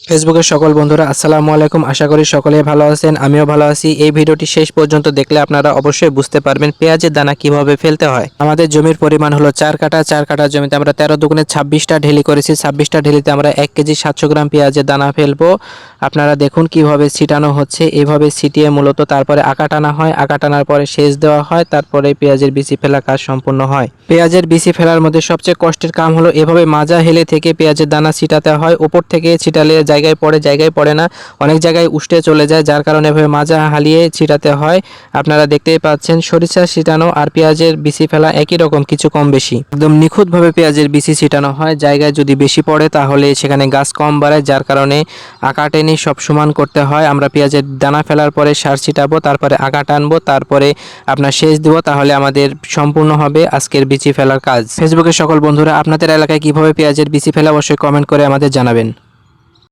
ফেসবুকের সকল বন্ধুরা আসসালামু আলাইকুম। আশা করি সকলেই ভালো আছেন, আমিও ভালো আছি। এই ভিডিওটি শেষ পর্যন্ত দেখলে আপনারা অবশ্যই বুঝতে পারবেন পেঁয়াজের দানা কিভাবে ফেলতে হয়। আমাদের জমির পরিমাণ হলো 4 কাঠা। 4 কাঠা জমিতে আমরা 13 দুগুণে 26টা ঢেলি করেছি। 26টা ঢেলিতে আমরা 1 কেজি 700 গ্রাম পেঁয়াজের দানা ফেলবো। আপনারা দেখুন কিভাবে ছিটানো হচ্ছে। এভাবে ছিটিয়ে মূলত তারপরে আঁকা টানা হয়। আঁকা টানার পরে সেচ দেওয়া হয়, তারপরে পেঁয়াজের বিচি ফেলা কাজ সম্পূর্ণ হয়। পেঁয়াজের বিচি ফেলার মধ্যে সবচেয়ে কষ্টের কাম হলো এভাবে মাজা হেলে থেকে পেঁয়াজের দানা ছিটাতে হয়। উপর থেকে ছিটালে জায়গায় পড়ে না, অনেক জায়গায় উষ্টে চলে যায়, যার কারণে এভাবে মাজা হালিয়ে ছিটাতে হয়। আপনারা দেখতেই পাচ্ছেন সরিষা ছিটানো আর পেঁয়াজের বিচি ফেলা একই রকম, কিছু কম বেশি। একদম নিখুঁতভাবে পেঁয়াজের বিচি ছিটানো হয়। জায়গায় যদি বেশি পড়ে তাহলে সেখানে গাছ কম বাড়ায়, যার কারণে আঁকা টেনে সব সমান করতে হয়। আমরা পেঁয়াজের দানা ফেলার পরে সার ছিটাবো, তারপরে আঁকা টানবো, তারপরে আপনার সেচ দিব, তাহলে আমাদের সম্পূর্ণ হবে আজকের বিচি ফেলার কাজ। ফেসবুকের সকল বন্ধুরা আপনাদের এলাকায় কিভাবে পেঁয়াজের বিচি ফেলা অবশ্যই কমেন্ট করে আমাদের জানাবেন।